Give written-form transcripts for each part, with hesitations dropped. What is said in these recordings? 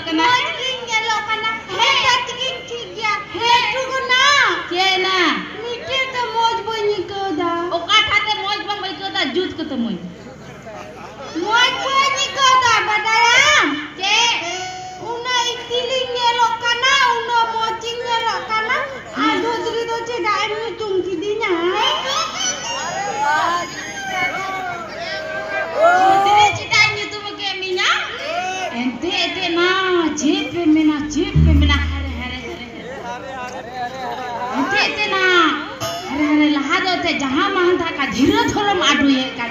kena. Nyelok kana. Tadi ठीक गया. Itu kena. Cena. Mikir ke moj bunyi ke dah. Oka ठाते मौज बम भाई कदा जूत के तो मोय. Moj bunyi ke dah badayam. Ce. Una istiling nyelok kana, una mojing nyelok kana. Aduh diri tu ce dah emni tungki dinya. Diri cita nyu tu ke minya. Ente na jeep pe mena hare. Ente na hare laha jote jahan mahan tha ka dhira thorom adu ye ka.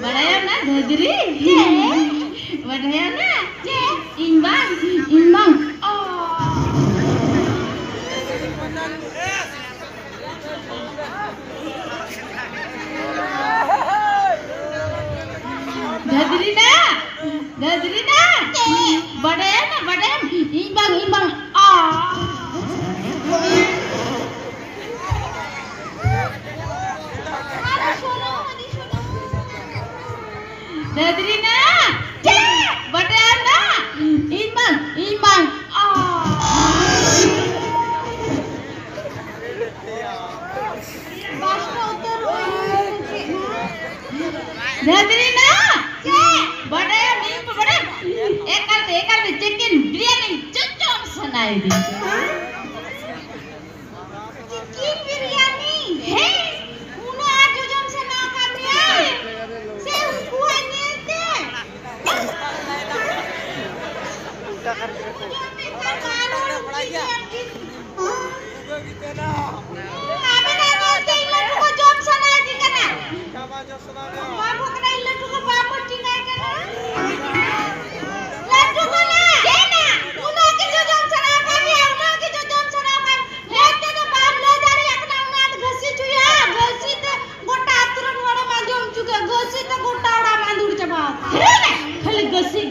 Badayam na dhadri. Badayam na. Imbang. Dhadri na. Badayam. Imbang. Dhadri na. Badayam na. Imbang. Dhadri na. Badayam. Ekal chicken biryani cucum sunai di. Chicken biryani. Hey, una aja jam sana kamya. Se kuahnya te.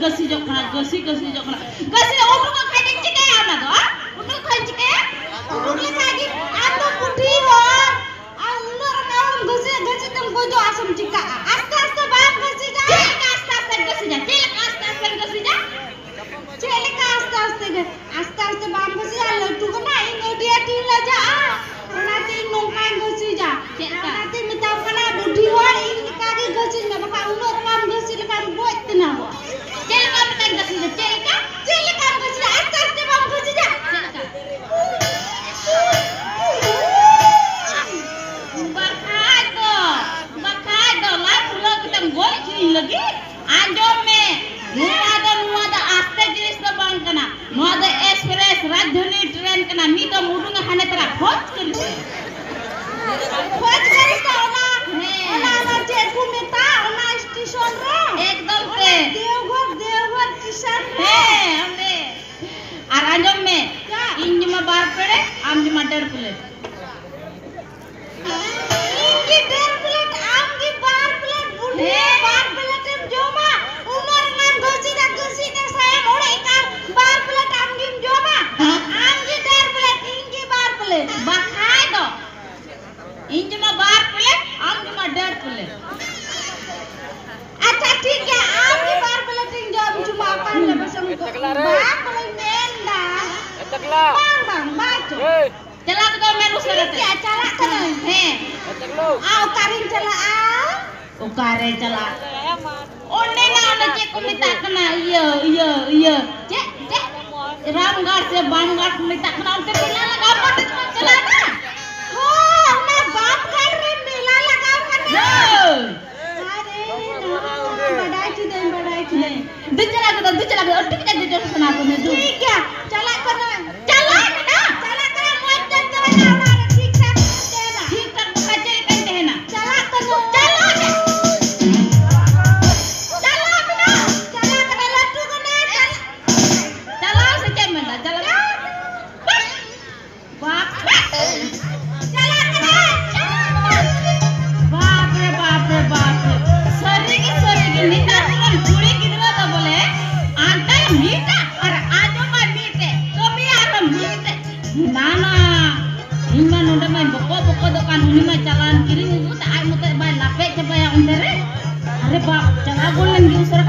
Gasi jokna. Gasi orang mau kaji cike ya na do? Untuk kaji cike ya? Untuk lagi atau putih loh. Ulur naum gasi tempo jo asam cika. Asta bang gasi ja. Celek asta bang gasi ja. Lalu tu na ini dia tila ja. Nanti nongkain gasi ja. Nanti minta kana putih loh. Ini kaki gasi na baka ulur ngam gasi lekan buat tenang. lagi anjom me nuwa da aste jinis da bang kana nuwa da express rajdhani train kana ni da mudunga hane tara khoj karis ta ona jeku meta ona station re ekdam se Deoghar station हे हमने আর anjom me injma bar pede amjma dar plate inji dar plate amji bar plate budhe bar plate em joma umar ngam gosi da saya mode ikar bar plate amji joma amji dar plate inji bar plate bakhai do injma bar plate amjma dar plate अच्छा ठीक है आपकी बार plating job cuma akan dapat semua bang paling nenda bang baca celak kau melu sarate ya celak kan he au karing celak au kare celak onne na onne cek minta kena iya cek ramgar se bamgar minta kena onte pila lagau kan celak na ho na bam kan rem pila lagau kan दु चला के अट्टी के दे सुना को ने दु ठीक है चला करना चला ना मत चला ना ठीक ठाक बच्चे कहते हैं ना चला करना चला से क्या मिलता चला uni mah jalan kiri itu tak ai mutai bai lapek coba yang ontere. Are bab, jangan goleng di usur